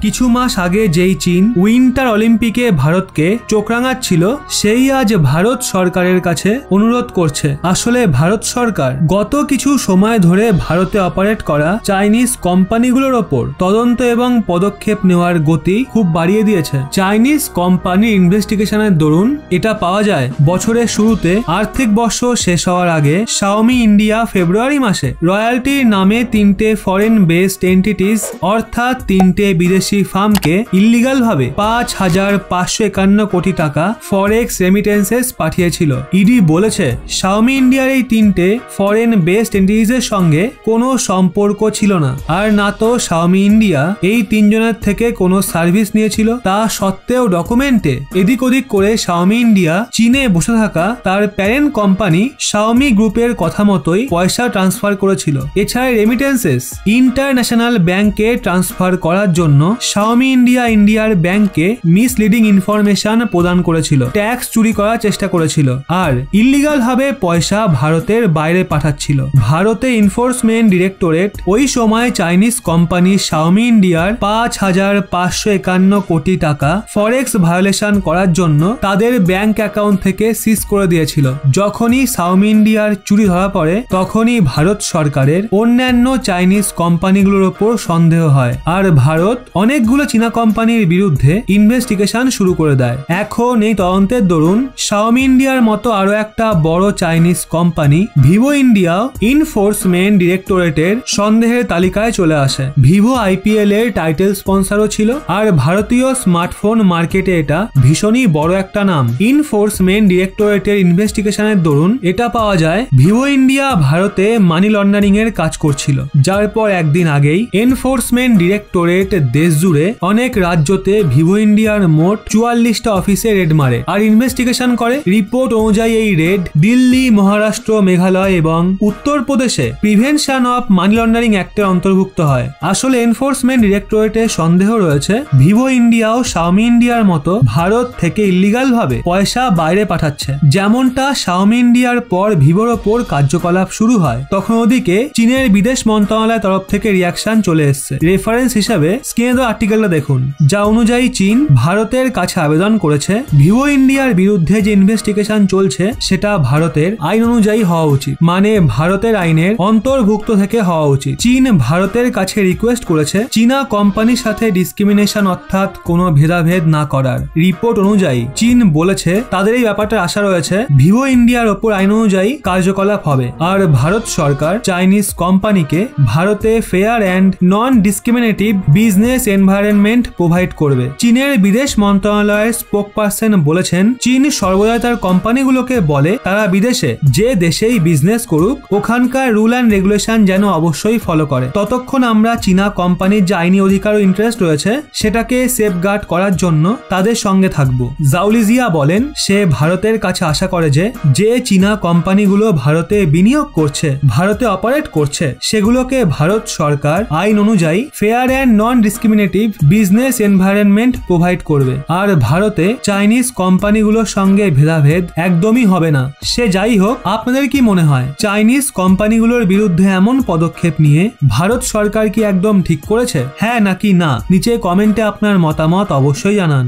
কিছু মাস আগে যেই চীন উইন্টার অলিম্পিকে ভারতকে চোখ রাঙাচ্ছিল সেই আজ ভারত সরকারের কাছে অনুরোধ করছে। আসলে ভারত সরকার গত কিছু সময় ধরে ভারতে অপারেট করা চাইনিজ কোম্পানিগুলোর ওপর তদন্ত এবং পদক্ষেপ নেওয়ার গতি খুব বাড়িয়ে দিয়েছে। চাইনিজ কোম্পানির ইনভেস্টিগেশনের দরুন এটা পাওয়া যায় বছরের শুরুতে আর্থিক বর্ষ শেষ হওয়ার আগে শাওমি ইন্ডিয়া ফেব্রুয়ারি মাসে রয়্যালটির নামে 3টে ফরেন বেসড এন্টিটিস অর্থাৎ 3টে বিদেশি ফার্মকে ইল্লিগাল ভাবে 5,551 কোটি টাকা ফরেক্স রেমিটেন্সেস পাঠিয়েছিল। ইডি বলেছে শাওমি ইন্ডিয়ার এই 3টে ফরেন বেসড এন্টিটিস এর সঙ্গে কোনো সম্পর্ক ছিল না, আর না তো শাওমি ইন্ডিয়া এই 3 জনের থেকে কোনো সার্ভিস নিয়েছিল। তা সত্ত্বেও ডকুমেন্টে এদিক ওদিক করে শাওমি ইন্ডিয়া চীনে বসে থাকা তার প্যারেন্ট কোম্পানি শাওমি গ্রুপের কথা মতোই পয়সা ট্রান্সফার করেছিল। এছাড়া রেমিটেন্সেস ইন্টারন্যাশনাল ব্যাংকে ট্রান্সফার করার জন্য শাওমি ইন্ডিয়া ইন্ডিয়ার ব্যাংকে মিসলিডিং ইনফরমেশন প্রদান করেছিল, ট্যাক্স চুরি করার চেষ্টা করেছিল, আর ইল্লিগাল ভাবে পয়সা ভারতের বাইরে পাঠাচ্ছিল। ভারতে এনফোর্সমেন্ট ডিরেক্টরেট ওই সময় চাইনিজ কোম্পানি শাওমি ইন্ডিয়ার 5,551 কোটি টাকা ফরেক্স ভায়োলেশন করার জন্য তাদের ব্যাংক অ্যাকাউন্ট থেকে সিজ করে দিয়েছিল। যখনই শাওমি ইন্ডিয়ার চুরি ধরা পড়ে তখনই ভারত সরকারের অন্যান্য চাইনিজ কোম্পানিগুলোর উপর সন্দেহ হয়, আর ভারত অনেকগুলো চীনা কোম্পানির বিরুদ্ধে ইনভেস্টিগেশন শুরু করে দেয়। এখন এই তদন্তের দরুন শাওমি ইন্ডিয়ার মতো আরো একটা বড় Chinese company Vivo India enforcement ডিরেক্টরেটের সন্দেহের তালিকায় চলে আসে। ভিভো আইপিএল এর টাইটেল স্পন্সরও ছিল, আর ভারতীয় স্মার্টফোন মার্কেটে এটা ভীষণই বড় একটা নাম। এনফোর্সমেন্ট ডিরেক্টরেটের ইনভেস্টিগেশনের দরুন এটা পাওয়া যায় ভিভো ইন্ডিয়া ভারতে মানি লন্ডারিং এর কাজ করছিল, যার পর একদিন আগেই এনফোর্সমেন্ট ডিরেক্টরেট দেশ জুড়ে অনেক রাজ্যতে ভিভো ইন্ডিয়ার মোট 44টা অফিসে রেড মারে আর ইনভেস্টিগেশন করে। রিপোর্ট অনুযায়ী এই রেড দিল্লি, মহারাষ্ট্র, মেঘালয় এবং উত্তরপ্রদেশে প্রিভেনশন অফ মানি লন্ডারিং অ্যাক্টের অন্তর্ভুক্ত হয়। আসলে এনফোর্সমেন্ট ডিরেক্টরেটে সন্দেহ রয়েছে ভিভো ইন্ডিয়াও শাওমি ইন্ডিয়ার মতো ভারত থেকে ইল্লিগাল ভাবে পয়সা বাইরে পাঠাচ্ছে। যেমনটা শাওমি ইন্ডিয়ার পর ভিভোর ওপর কার্যকলাপ শুরু হয়, তখন ওদিকে চীনের বিদেশ মন্ত্রণালয়ের তরফ থেকে রিয়াকশন চলে এসছে। রেফারেন্স হিসাবে স্ক্রিনে দেওয়া আর্টিকেলটা দেখুন, যা অনুযায়ী চীন ভারতের কাছে আবেদন করেছে ভিভো ইন্ডিয়ার বিরুদ্ধে যে ইনভেস্টিগেশন চলছে সেটা ভারতের আইন অনুযায়ী হওয়া উচিত, মানে ভারতের আইনের অন্তর্ভুক্ত থেকে হওয়া উচিত। চীন ভারতের কাছে রিকোয়েস্ট করেছে চীনা কোম্পানির সাথে ডিসক্রিমিনেশন অর্থাৎ কোনো ভেদাভেদ না করার। রিপোর্ট অনুযায়ী চীন বলেছে তাদের এই ব্যাপারটা আশা রয়েছে ভিভো ইন্ডিয়ার ওপর আইন অনুযায়ী কার্যকলাপ হবে, আর ভারত সরকার চাইনিজ কোম্পানিকে ভারতে fair and non discriminative business environment provide করবে। চীনের বিদেশ মন্ত্রণালয়ের স্পোকপারসন বলেছেন চীন সর্বদা তার কোম্পানিগুলোকে বলে তারা বিদেশে যে দেশেই বিজনেস করুক ওখানকার রুল অ্যান্ড রেগুলেশন যেন অবশ্যই ফলো করে। ততক্ষণ আমরা চীনা কোম্পানির যে আইনি অধিকার ও ইন্টারেস্ট রয়েছে সেটাকে সেফগার্ড করার জন্য তাদের সঙ্গে থাকবো। জাউলিজিয়া বলেন সে ভারতের কাছে আশা করে যে চীনা কোম্পানিগুলো ভারতে বিনিয়োগ করছে, ভারতে অপারেট করছে, সেগুলোকে ভারত সরকার আইন অনুযায়ী fair and non discriminative business environment provide করবে, আর ভারতে চাইনিজ কোম্পানিগুলোর সঙ্গে ভেদাভেদ একদমই হবে না। সে যাই হোক, আপনাদের কি মনে হয় চাইনিজ কোম্পানিগুলোর বিরুদ্ধে এমন পদক্ষেপ নিয়ে ভারত সরকার কি একদম ঠিক করেছে, হ্যাঁ নাকি না? নিচে কমেন্টে আপনার মতামত অবশ্যই জানান।